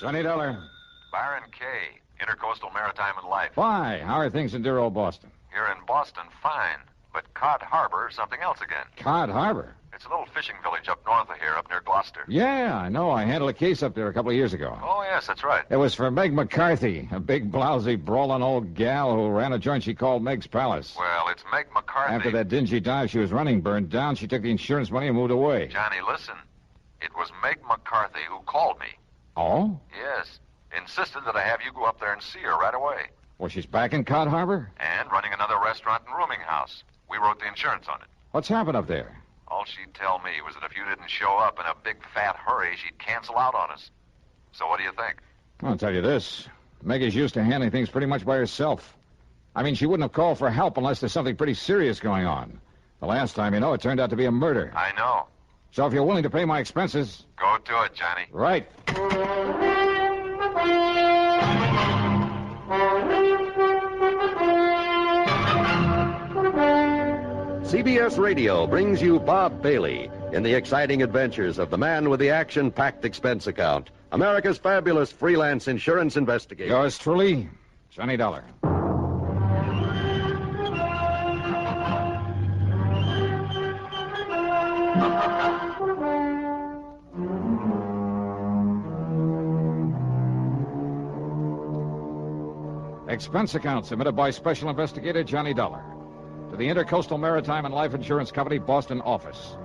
$20. Byron K., Intercoastal Maritime and Life. Why? How are things in dear old Boston? Here in Boston, fine. But Cod Harbor, something else again. Cod Harbor? It's a little fishing village up north of here, up near Gloucester. Yeah, I know. I handled a case up there a couple of years ago. Oh, yes, that's right. It was for Meg McCarthy, a big, blousy, brawling old gal who ran a joint she called Meg's Palace. Well, it's Meg McCarthy. After that dingy dive she was running burned down, she took the insurance money and moved away. Johnny, listen. It was Meg McCarthy who called me. Oh? Yes. Insisted that I have you go up there and see her right away. Well, she's back in Cod Harbor? And running another restaurant and rooming house. We wrote the insurance on it. What's happened up there? All she'd tell me was that if you didn't show up in a big, fat hurry, she'd cancel out on us. So what do you think? I'll tell you this. Meg is used to handling things pretty much by herself. I mean, she wouldn't have called for help unless there's something pretty serious going on. The last time, it turned out to be a murder. I know. So if you're willing to pay my expenses... Go to it, Johnny. Right. CBS Radio brings you Bob Bailey in the exciting adventures of the man with the action-packed expense account, America's fabulous freelance insurance investigator. Yours truly, Johnny Dollar. Expense account submitted by Special Investigator Johnny Dollar to the Intercoastal Maritime and Life Insurance Company, Boston office.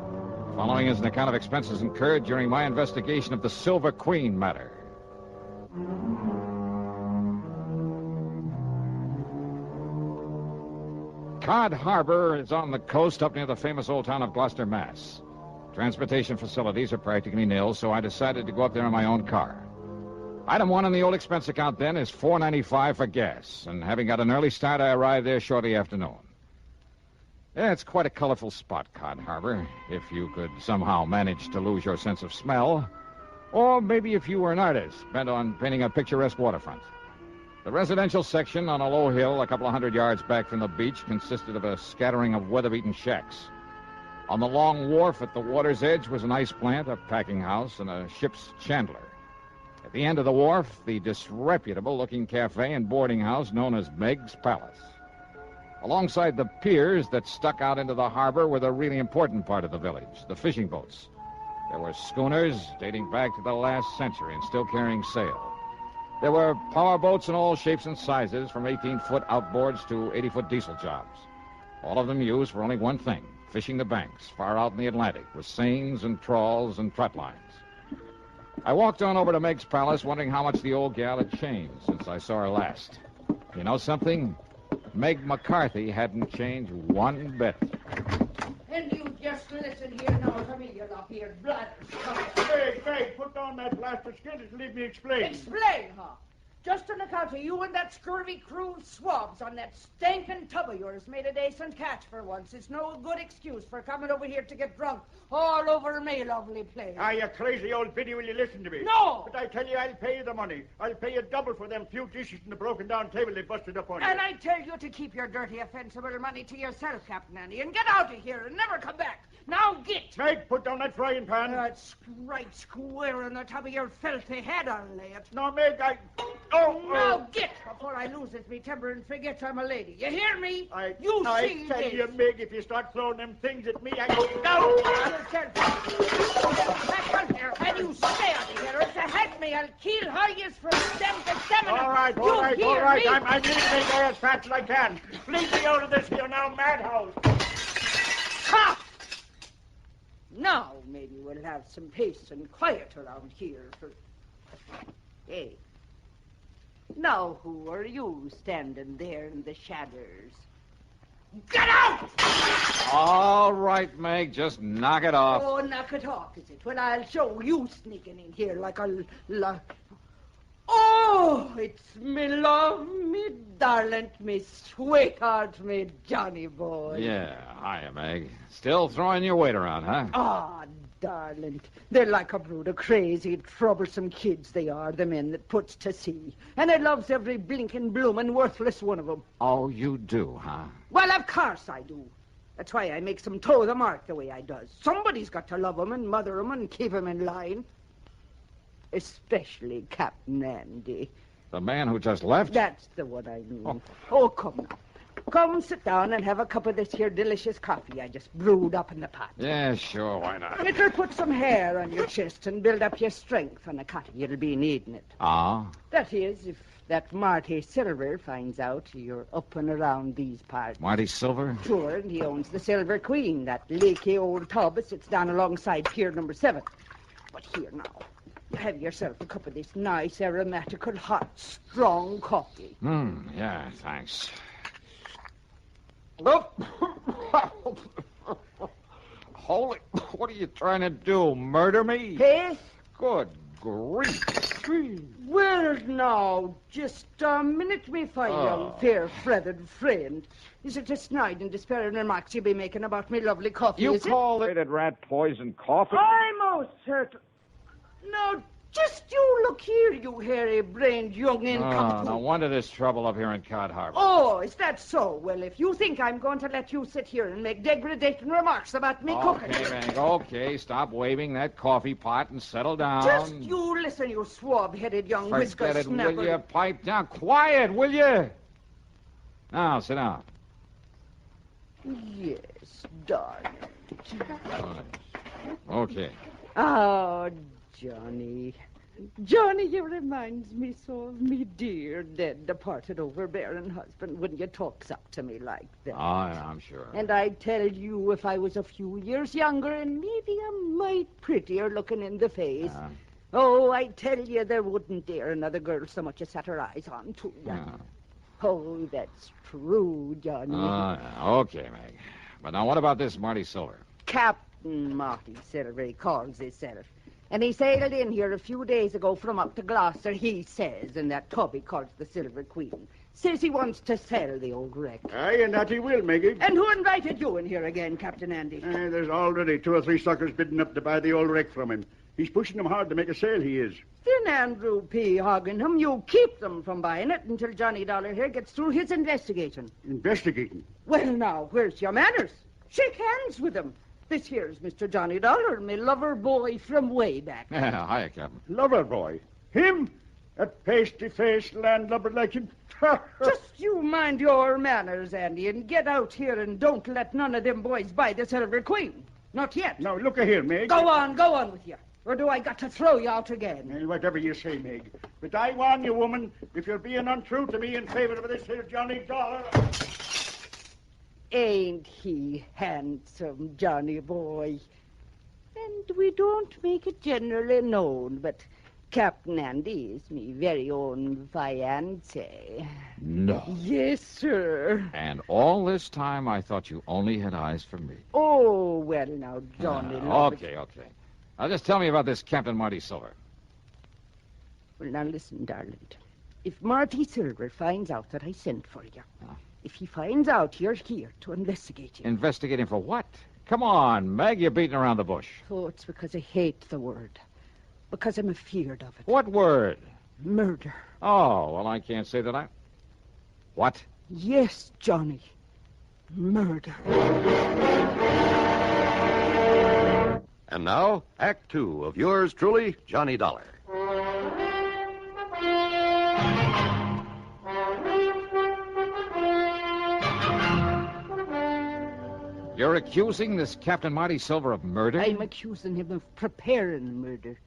Following is an account of expenses incurred during my investigation of the Silver Queen matter. Cod Harbor is on the coast up near the famous old town of Gloucester, Mass. Transportation facilities are practically nil, so I decided to go up there in my own car. Item one on the old expense account then is $4.95 for gas, and having got an early start, I arrived there shortly after noon. Yeah, it's quite a colorful spot, Cod Harbor, if you could somehow manage to lose your sense of smell. Or maybe if you were an artist bent on painting a picturesque waterfront. The residential section on a low hill a couple of 100 yards back from the beach consisted of a scattering of weather-beaten shacks. On the long wharf at the water's edge was an ice plant, a packing house, and a ship's chandler. At the end of the wharf, the disreputable-looking cafe and boarding house known as Meg's Palace. Alongside the piers that stuck out into the harbor were the really important part of the village, the fishing boats. There were schooners dating back to the last century and still carrying sail. There were power boats in all shapes and sizes, from 18-foot outboards to 80-foot diesel jobs. All of them used for only one thing, fishing the banks far out in the Atlantic with seines and trawls and trot lines. I walked on over to Meg's Palace, wondering how much the old gal had changed since I saw her last. You know something? Meg McCarthy hadn't changed one bit. And you just listen here now to me, you lot here, blood. Meg, put down that blasted skin and leave me explain. Explain, huh? Just on account of you and that scurvy crew of swabs on that stinking tub of yours made a decent catch for once. It's no good excuse for coming over here to get drunk all over me lovely place. Ah, you crazy old biddy, will you listen to me? No! But I tell you, I'll pay you the money. I'll pay you double for them few dishes and the broken-down table they busted up on you. And I tell you to keep your dirty, offensive little money to yourself, Captain Andy, and get out of here and never come back. Now get! Meg, put down that frying pan. That's right square on the top of your filthy head, I'll lay it. No, Meg, Now get before I lose this me temper and forget I'm a lady. You hear me? I see tell this. you, Meg, if you start throwing them things at me, I go down. Back on here, and you stay out of here, or to help me, I'll kill how you from stem to stem. All right. I'm leaving Meg as fast as I can. Leave me out of this here now, madhouse. Ha! Now maybe we'll have some peace and quiet around here for... Hey. Now who are you standing there in the shadows? Get out! All right, Meg, just knock it off. Oh, knock it off, is it? Well, I'll show you sneaking in here like a... Oh, it's me love, me darling, me sweetheart, me Johnny boy. Yeah, hiya, Meg. Still throwing your weight around, huh? Ah, darling, they're like a brood of crazy, troublesome kids they are, the men that puts to sea. And I loves every blinking, bloomin', worthless one of them. Oh, you do, huh? Well, of course I do. That's why I makes them toe the mark the way I does. Somebody's got to love 'em and mother 'em and keep 'em in line. especially Captain Andy. The man who just left? That's the one I mean. Oh, come now. Come sit down and have a cup of this here delicious coffee I just brewed up in the pot. Yeah, sure, why not? It'll put some hair on your chest and build up your strength on the cutting. You'll be needing it. Ah? That is, if that Marty Silver finds out you're up and around these parts. Marty Silver? Sure, and he owns the Silver Queen, that leaky old tub that sits down alongside Pier number 7. But here now, you have yourself a cup of this nice, aromatical, hot, strong coffee. Yeah, thanks. Holy, what are you trying to do, murder me? Hey? Good grief. Well, now, just a minute, me fine young, fair-feathered friend. Is it a snide and despairing remarks you be making about me lovely coffee, You is call it rat poison coffee? I'm most certain. Now, just you look here, you hairy-brained young incompetent. No wonder there's trouble up here in Cod Harbor. Oh, is that so? Well, if you think I'm going to let you sit here and make degrading remarks about me cooking... Okay, Meg, okay. Stop waving that coffee pot and settle down. Just you listen, you swab-headed young whisker Forget it, snapper. will you? Pipe down. Quiet, will you? Now, sit down. Yes, darling. Okay. Oh, Johnny. Johnny, you reminds me so of me dear, dead, departed, overbearing husband when you talks up to me like that. Oh, yeah, I'm sure. And I tell you, if I was a few years younger and maybe a mite prettier looking in the face, oh, I tell you, there wouldn't dare another girl so much as set her eyes on to you. Oh, that's true, Johnny. Okay, Meg. But now what about this Marty Silver? Captain Marty Silver, he calls himself. And he sailed in here a few days ago from up to Gloucester, he says, in that tub he calls the Silver Queen. Says he wants to sell the old wreck. Aye, and that he will, Maggie. And who invited you in here again, Captain Andy? There's already 2 or 3 suckers bidding up to buy the old wreck from him. He's pushing them hard to make a sale, he is. Then Andrew P. Hogginham, you keep them from buying it until Johnny Dollar here gets through his investigation. Investigating? Well, now, where's your manners? Shake hands with him. This here's Mr. Johnny Dollar, me lover boy from way back. Yeah, hiya, Captain. Lover boy? Him? That pasty-faced landlubber like him? Just you mind your manners, Andy, and get out here and don't let none of them boys buy the Silver Queen. Not yet. Now, look here, Meg. Go on with you. Or do I got to throw you out again? Whatever you say, Meg. But I warn you, woman, if you're being untrue to me in favor of this here Johnny Dollar... Ain't he handsome, Johnny boy? And we don't make it generally known, but Captain Andy is me very own fiancé. No. Yes, sir. And all this time I thought you only had eyes for me. Oh, well, now, Johnny... Okay. Now just tell me about this Captain Marty Silver. Well, now, listen, darling. If Marty Silver finds out that I sent for you... If he finds out you're here to investigate him... Investigating for what? Come on, Meg, you're beating around the bush. Oh, it's because I hate the word. Because I'm afeard of it. What word? Murder. Oh, well, I can't say that I... What? Yes, Johnny. Murder. And now, Act 2 of yours truly, Johnny Dollar. You're accusing this Captain Marty Silver of murder? I'm accusing him of preparing murder.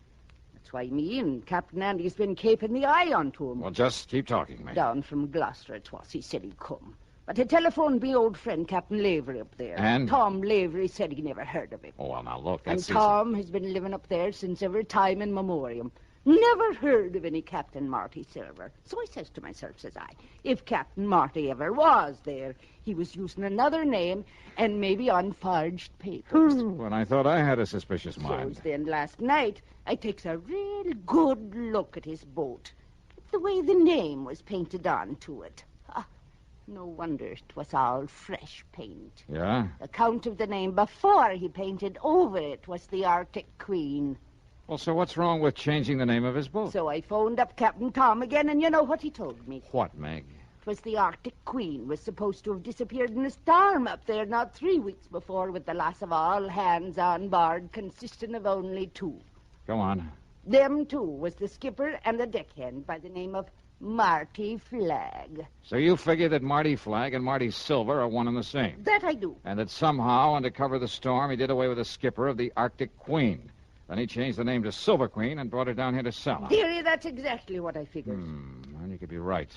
That's why me and Captain Andy's been keeping the eye onto him. Well, just keep talking, Meg. Down from Gloucester it was. He said he'd come. But he telephoned me old friend Captain Lavery up there. And? Tom Lavery said he never heard of him. Oh, well, now, look, And that's... Tom has been living up there since every time in memoriam. Never heard of any Captain Marty Silver. So I says to myself, says I, if Captain Marty ever was there, he was using another name and maybe on forged papers. When I thought I had a suspicious mind. So then last night, I takes a real good look at his boat. The way the name was painted onto it. No wonder it was all fresh paint. Yeah? The count of the name before he painted over it was the Arctic Queen. Well, so what's wrong with changing the name of his boat? So I phoned up Captain Tom again, and you know what he told me? What, Meg? It was the Arctic Queen was supposed to have disappeared in a storm up there not 3 weeks before with the loss of all hands on board, consisting of only 2. Go on. Them two was the skipper and the deckhand by the name of Marty Flagg. So you figure that Marty Flagg and Marty Silver are one and the same. That I do. And that somehow, under cover of the storm, he did away with the skipper of the Arctic Queen. Then he changed the name to Silver Queen and brought her down here to sell. Dearie, that's exactly what I figured. Well, you could be right.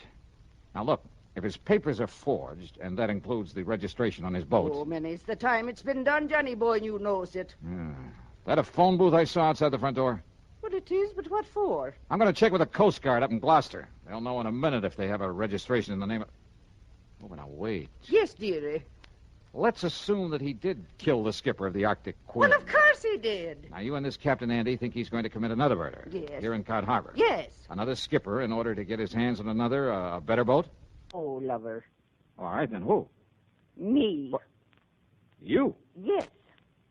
Now, look, if his papers are forged, and that includes the registration on his boat... Oh, many's the time it's been done, Johnny boy, and you knows it. That a phone booth I saw outside the front door? Well, it is, but what for? I'm going to check with the Coast Guard up in Gloucester. They'll know in a minute if they have a registration in the name of... Oh, but now, wait. Yes, dearie. Let's assume that he did kill the skipper of the Arctic Queen. Well, of course he did. Now, you and this Captain Andy think he's going to commit another murder. Yes. Here in Cod Harbor. Yes. Another skipper in order to get his hands on another, a better boat? Oh, lover. All right, then who? Me. What? You? Yes.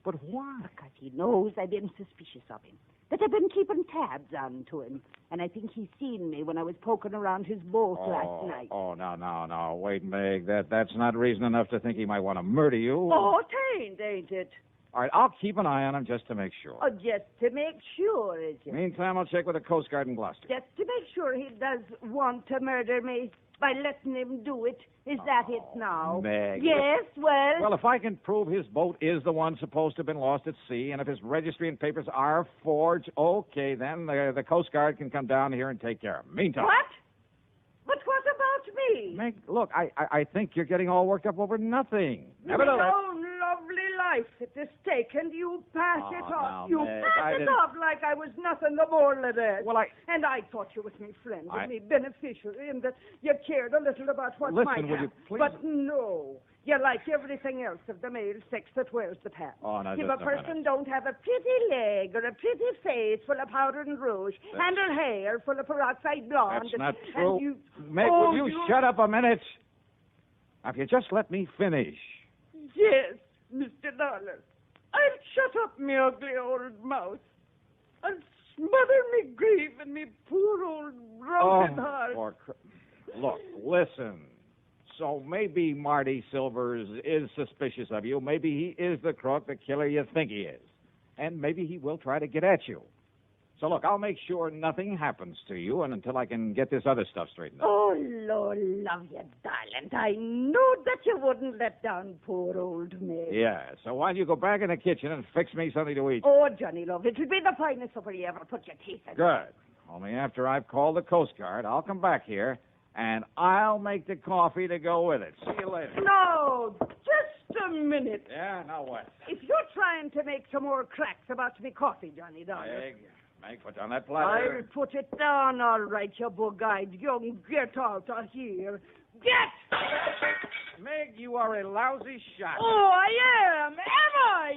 But why? Because he knows I've been suspicious of him. That I've been keeping tabs on to him. And I think he's seen me when I was poking around his boat last night. Oh, no. Wait, Meg. That's not reason enough to think he might want to murder you. Oh, ain't it? All right, I'll keep an eye on him just to make sure. Oh, just to make sure, is it? Meantime, I'll check with the Coast Guard in Gloucester. Just to make sure he does want to murder me by letting him do it. Is that it now? Meg. Yes, well... Well, if I can prove his boat is the one supposed to have been lost at sea, and if his registry and papers are forged, okay, then the Coast Guard can come down here and take care of him. Meantime... What? But what about me? Meg, look, I think you're getting all worked up over nothing. My own lovely life at the stake, and you pass it off. Now, You Meg, pass it off like I was nothing the more than that. Well, And I thought you was me friend and me beneficiary, and that you cared a little about what Listen, might will happen. you please... But no. You like everything else of the male sex that wears the pants. Oh, now, if just a a person minute. don't have a pretty leg or a pretty face full of powder and rouge, and her hair full of peroxide blonde... That's not and true. you... Meg, Oh, will you shut up a minute? Now, if you just let me finish. Yes, Mr. Dollar. I'll shut up me ugly old mouth. I'll smother me grief and me poor old broken heart. Look, listen. So maybe Marty Silvers is suspicious of you. Maybe he is the crook, the killer you think he is. And maybe he will try to get at you. So, look, I'll make sure nothing happens to you and until I can get this other stuff straightened out. Oh, Lord love you, darling. I know that you wouldn't let down poor old me. Yeah, so why don't you go back in the kitchen and fix me something to eat? Oh, Johnny love, it'll be the finest supper you ever put your teeth in. Good. Only after I've called the Coast Guard, I'll come back here, and I'll make the coffee to go with it. See you later. No, just a minute. Yeah, now what? If you're trying to make some more cracks about me coffee, Johnny Dollar... Meg, put down that platter. I'll put it down, all right, you bug-eyed young. Get out of here. Get! Meg, you are a lousy shot. Oh, I am. Am I?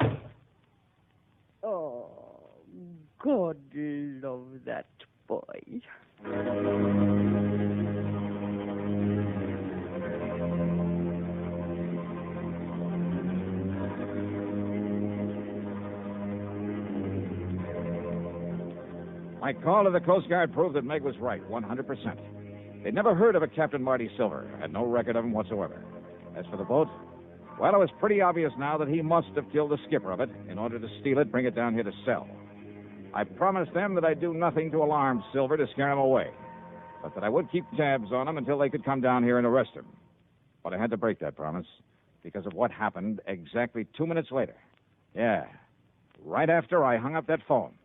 Yep. Oh, God love that boy. My call to the Coast Guard proved that Meg was right, 100%. They'd never heard of a Captain Marty Silver, had no record of him whatsoever. As for the boat, well, it was pretty obvious now that he must have killed the skipper of it in order to steal it, bring it down here to sell. I promised them that I'd do nothing to alarm Silver to scare him away, but that I would keep tabs on him until they could come down here and arrest him. But I had to break that promise because of what happened exactly 2 minutes later. Yeah, right after I hung up that phone.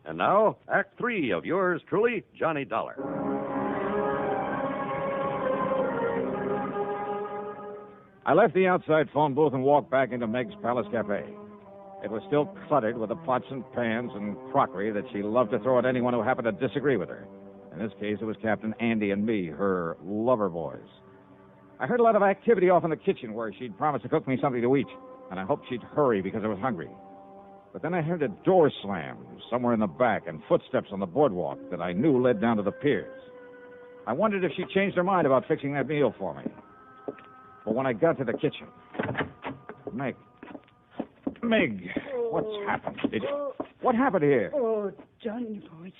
And now, Act 3 of yours truly, Johnny Dollar. I left the outside phone booth and walked back into Meg's Palace Cafe. It was still cluttered with the pots and pans and crockery that she loved to throw at anyone who happened to disagree with her. In this case, it was Captain Andy and me, her lover boys. I heard a lot of activity off in the kitchen where she'd promised to cook me something to eat, and I hoped she'd hurry because I was hungry. But then I heard a door slam somewhere in the back and footsteps on the boardwalk that I knew led down to the piers. I wondered if she changed her mind about fixing that meal for me. But when I got to the kitchen... Meg, what's happened? What happened here? Oh, Johnny boy.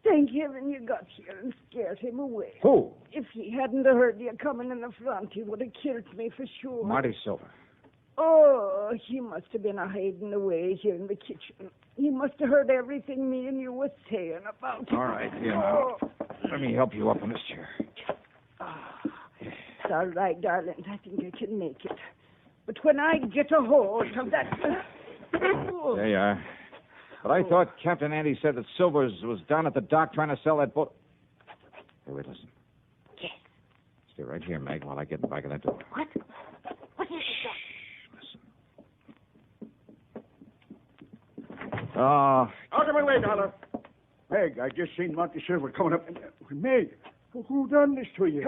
Thank heaven you got here and scared him away. Who? If he hadn't heard you coming in the front, he would have killed me for sure. Marty Silver. Oh, he must have been hiding away here in the kitchen. He must have heard everything me and you were saying about him. All right, here now. Let me help you up in this chair. It's all right, darling. I think I can make it. But when I get a hold of that... There you are. But I thought Captain Andy said that Silvers was down at the dock trying to sell that boat. Hey, wait, listen. Yes. Stay right here, Meg, while I get in the back of that door. What? What is it? Listen. Out of my way, Dollar. Meg, I just seen Monty Silver coming up. Meg, who done this to you?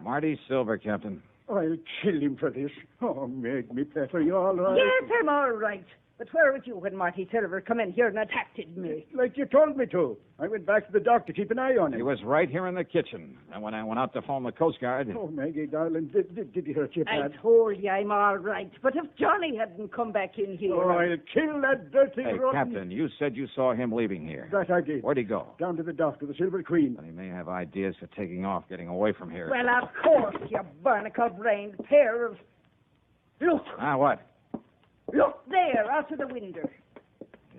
Marty Silver, Captain. I'll kill him for this. Oh, Meg, me pet, are you all right? Yes, I'm all right. But where was you when Marty Silver come in here and attacked me? Like you told me to. I went back to the dock to keep an eye on him. He was right here in the kitchen. And when I went out to phone the Coast Guard... Oh, Maggie, darling, did he hurt you I bad? told you I'm all right. But if Johnny hadn't come back in here... Oh, I'll kill that dirty Hey, rotten... Captain, you said you saw him leaving here. That I did. Where'd he go? Down to the dock, to the Silver Queen. Well, he may have ideas for taking off, getting away from here. Well, of course, you barnacle-brained pair of... Look, What? look there, out of the window.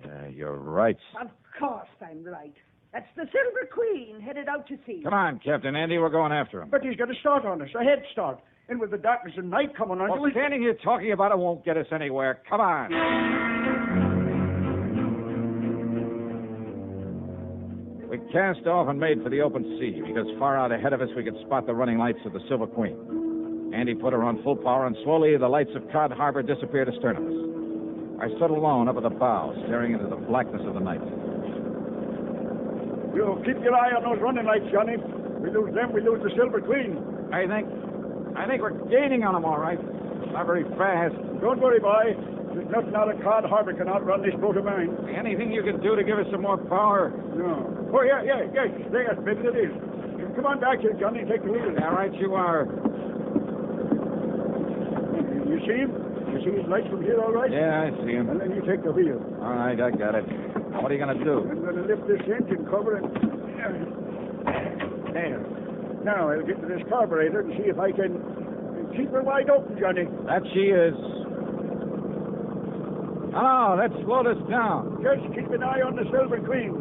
Yeah, you're right. Of course I'm right. That's the Silver Queen headed out to sea. Come on, Captain Andy, we're going after him. But he's got a start on us, a head start. And with the darkness and night coming on... Well, standing here talking about it won't get us anywhere. Come on. We cast off and made for the open sea because far out ahead of us we could spot the running lights of the Silver Queen. Andy put her on full power, and slowly the lights of Cod Harbor disappeared astern of us. I stood alone up at the bow, staring into the blackness of the night. You keep your eye on those running lights, Johnny. We lose them, we lose the Silver Queen. I think we're gaining on them, all right. Not very fast. Don't worry, boy. There's nothing out of Cod Harbor can outrun this boat of mine. Anything you can do to give us some more power? No. Oh, yeah. There, maybe it is. Come on back here, Johnny. Take the wheel. All right, you are. You see him? You see his lights from here, all right? Yeah, I see him. And then you take the wheel. All right, I got it. What are you going to do? I'm going to lift this engine cover and... There. Now I'll get to this carburetor and see if I can keep her wide open, Johnny. That she is. Oh, let's slow this down. Just keep an eye on the Silver Queen.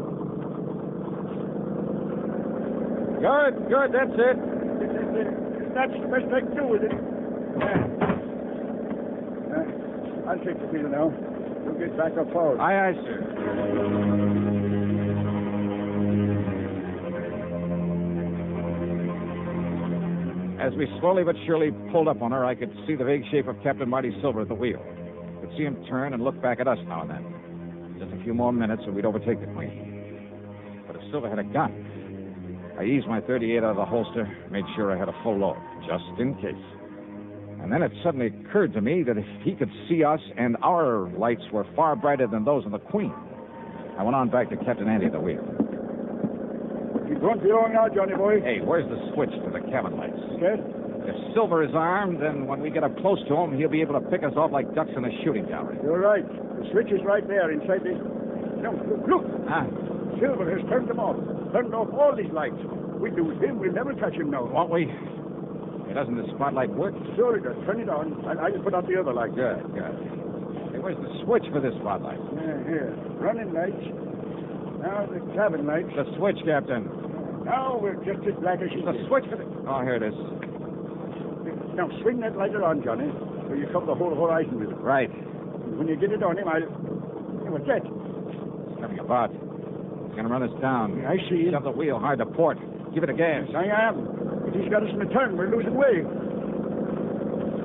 Good, that's it. That's the best I can do with it. I'll take the wheel now. You'll get back up forward. Aye, sir. As we slowly but surely pulled up on her, I could see the vague shape of Captain Marty Silver at the wheel. I could see him turn and look back at us now and then. Just a few more minutes and we'd overtake the Queen. But if Silver had a gun, I eased my .38 out of the holster, made sure I had a full load, just in case. And then it suddenly occurred to me that if he could see us and our lights were far brighter than those of the Queen. I went on back to Captain Andy at the wheel. You don't be long now, Johnny boy. Hey, where's the switch to the cabin lights? Yes? If Silver is armed, then when we get up close to him, he'll be able to pick us off like ducks in a shooting gallery. You're right. The switch is right there inside the... No, look. Huh? Silver has turned them off. Turned off all these lights. We lose him. We'll never catch him now. Won't we? Hey, doesn't the spotlight work? Sure it does. Turn it on. I'll put out the other light. Good. Hey, where's the switch for this spotlight? Here. Running lights. Now the cabin lights. The switch, Captain. Now we're just as black as she The is. switch for the... Oh, here it is. Now swing that lighter on, Johnny, so you cover the whole horizon with it. Right. When you get it on him, I'll... Hey, what's that? It's coming about. It's going to run us down. I see it. Shove the wheel hard to port. Give it a gas. I am. But he's got us in a turn. We're losing way.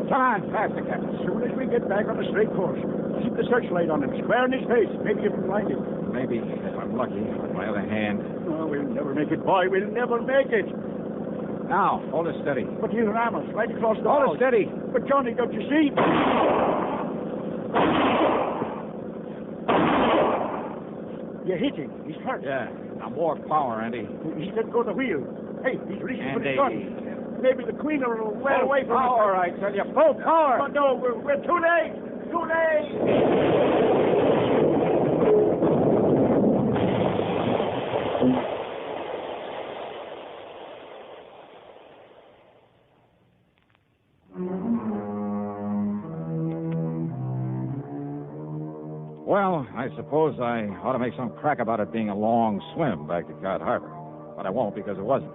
Come on, faster, Captain. As soon as we get back on the straight course, keep the searchlight on him, square in his face. Maybe you can find him. Maybe, if I'm lucky. On my other hand. Oh, we'll never make it, boy. We'll never make it. Now, hold it steady. But he'll ram us right across the Hold it steady. But, Johnny, don't you see? You hit him. He's hurt. Yeah. Now more power, Andy. He's let go of the wheel. Hey, he's reaching for the Andy. gun. Maybe the Queen will well away from us. Power, I tell you. Full power. Oh, no, we're too late. Too late. Well, I suppose I ought to make some crack about it being a long swim back to Cod Harbor. But I won't because it wasn't.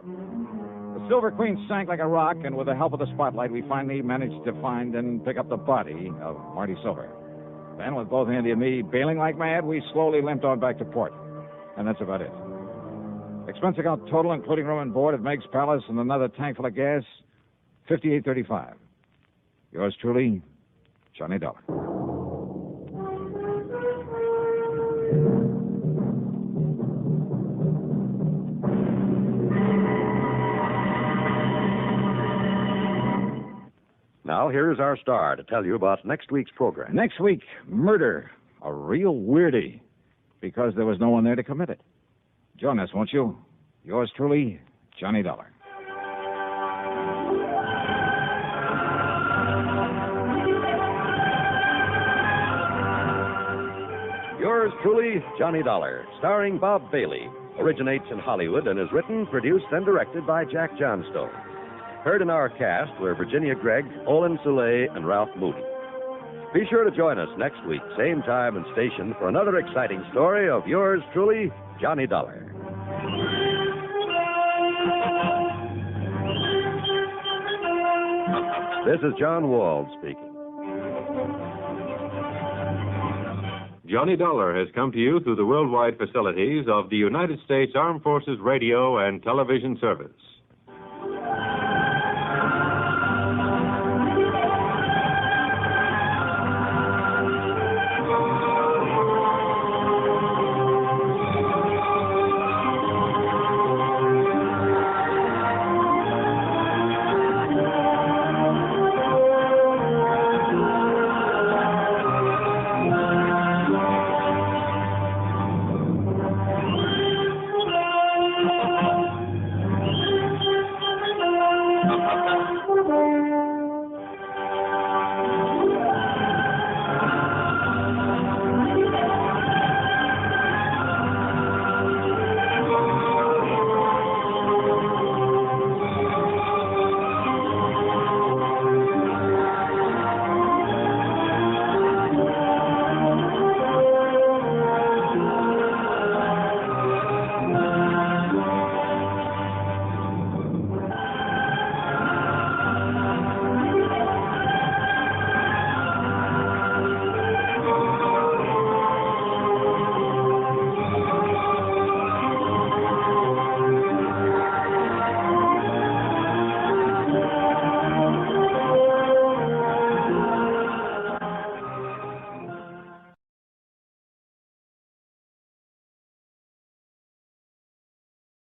The Silver Queen sank like a rock, and with the help of the spotlight, we finally managed to find and pick up the body of Marty Silver. Then, with both Andy and me bailing like mad, we slowly limped on back to port. And that's about it. Expense account total, including room and board at Meg's Palace and another tank full of gas, $58.35. Yours truly, Johnny Dollar. Now, here's our star to tell you about next week's program. Next week, murder. A real weirdie. Because there was no one there to commit it. Join us, won't you? Yours truly, Johnny Dollar. Yours truly, Johnny Dollar, starring Bob Bailey, originates in Hollywood and is written, produced, and directed by Jack Johnstone. Heard in our cast were Virginia Gregg, Olin Soule, and Ralph Moody. Be sure to join us next week, same time and station, for another exciting story of yours truly, Johnny Dollar. This is John Wald speaking. Johnny Dollar has come to you through the worldwide facilities of the United States Armed Forces Radio and Television Service.